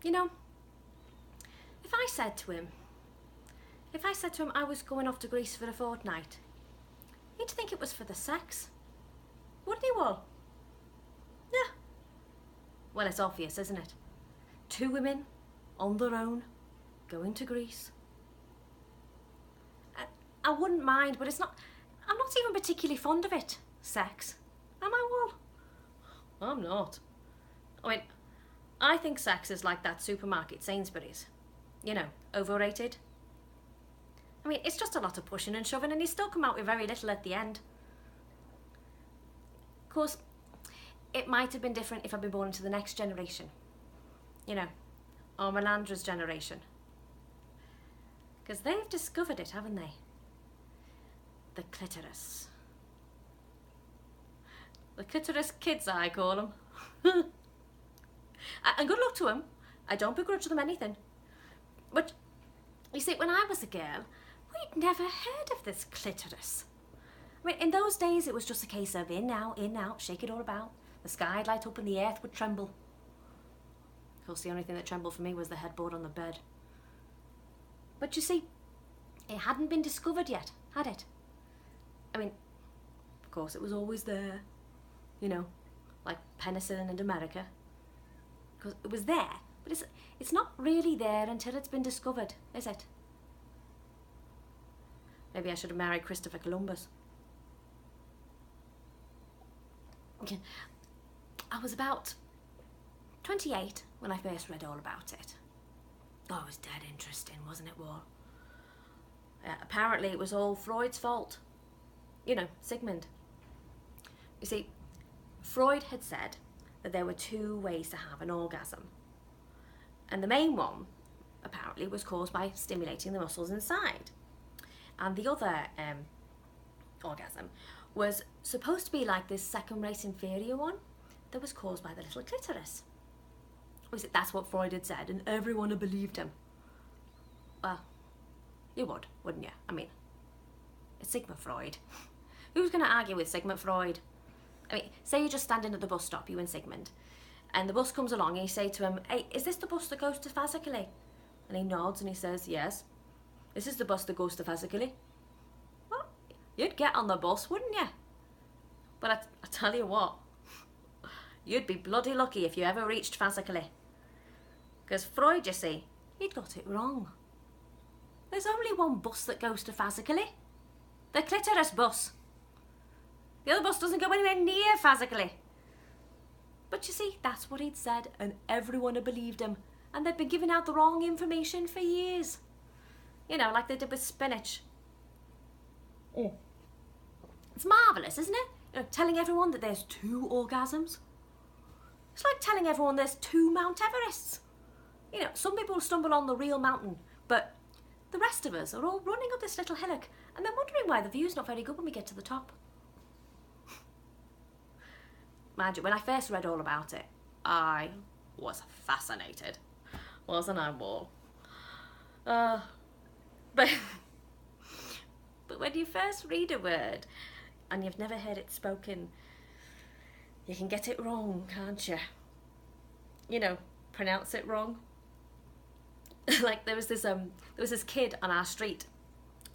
You know, if I said to him I was going off to Greece for a fortnight, he'd think it was for the sex. Wouldn't he, Wall? Yeah. Well, it's obvious, isn't it? Two women, on their own, going to Greece. I wouldn't mind, but I'm not even particularly fond of it, sex. Am I, Wall? I'm not. I mean, I think sex is like that supermarket Sainsbury's. You know, overrated. I mean, it's just a lot of pushing and shoving, and you still come out with very little at the end. Of course, it might have been different if I'd been born into the next generation. You know, or Melandra's generation. Because they've discovered it, haven't they? The clitoris. The clitoris kids, I call them. And good luck to them. I don't begrudge them anything. But, you see, when I was a girl, we'd never heard of this clitoris. I mean, in those days, it was just a case of in, out, shake it all about. The sky'd light up and the earth would tremble. Of course, the only thing that trembled for me was the headboard on the bed. But you see, it hadn't been discovered yet, had it? I mean, of course, it was always there. You know, like penicillin in America. Because it was there, but it's not really there until it's been discovered, is it? Maybe I should have married Christopher Columbus. I was about 28 when I first read all about it. Oh, it was dead interesting, wasn't it, Wall? Apparently it was all Freud's fault. You know, Sigmund. You see, Freud had said that there were two ways to have an orgasm. And the main one, apparently, was caused by stimulating the muscles inside. And the other orgasm was supposed to be like this second-rate inferior one that was caused by the little clitoris. That's what Freud had said, and everyone had believed him. Well, you would, wouldn't you? I mean, it's Sigmund Freud. Who's going to argue with Sigmund Freud? I mean, say you're just standing at the bus stop, you and Sigmund, and the bus comes along and you say to him, "Hey, is this the bus that goes to Fasikali?" And he nods and he says, "Yes, this is the bus that goes to Fasikali." Well, you'd get on the bus, wouldn't you? But I tell you what, you'd be bloody lucky if you ever reached Fasikali. Because Freud, you see, he'd got it wrong. There's only one bus that goes to Fasikali. The clitoris bus. The other bus doesn't go anywhere near Fasikali. But you see, that's what he'd said, and everyone had believed him. And they'd been giving out the wrong information for years. You know, like they did with spinach. Oh. It's marvellous, isn't it? You know, telling everyone that there's two orgasms. It's like telling everyone there's two Mount Everests. You know, some people stumble on the real mountain, but the rest of us are all running up this little hillock and then wondering why the view's not very good when we get to the top. Mind you, when I first read all about it, I was fascinated. Wasn't I, Wall? But when you first read a word and you've never heard it spoken, you can get it wrong, can't you? You know, pronounce it wrong. Like there was this kid on our street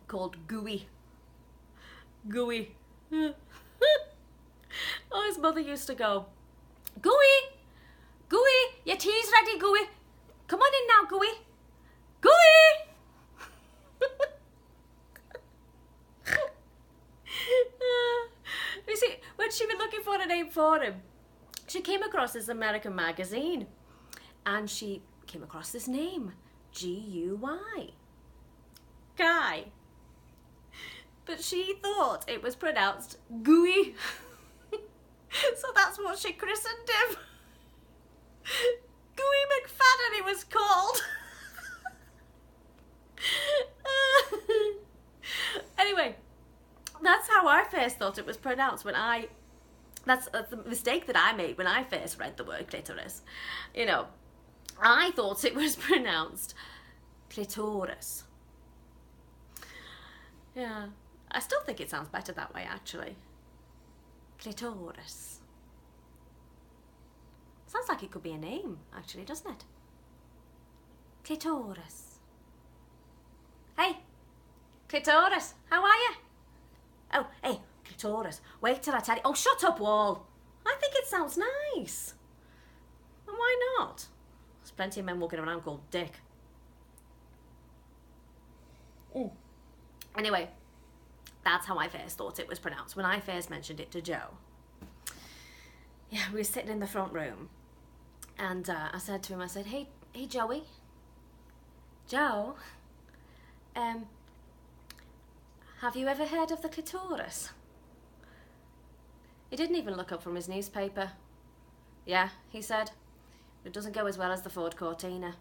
called Gooey. Gooey. Oh, his mother used to go, "Gooey! Gooey! Your tea's ready, Gooey! Come on in now, Gooey! Gooey!" You see, when she was looking for a name for him, she came across this American magazine and she came across this name, G-U-Y. Guy. But she thought it was pronounced Gooey. So that's what she christened him. Gooey McFadden, he was called. Anyway, that's how I first thought it was pronounced that's the mistake that I made when I first read the word clitoris. You know, I thought it was pronounced clitoris. Yeah, I still think it sounds better that way, actually. Clitoris. Sounds like it could be a name, actually, doesn't it? Clitoris. Hey, clitoris, how are you? Oh, hey, clitoris, wait till I tell you. Oh, shut up, Wall. I think it sounds nice. And why not? There's plenty of men walking around called Dick. Anyway, that's how I first thought it was pronounced when I first mentioned it to Joe. Yeah, we were sitting in the front room, and I said to him, I said, hey Joey, Joe, have you ever heard of the clitoris? He didn't even look up from his newspaper. Yeah, he said, it doesn't go as well as the Ford Cortina.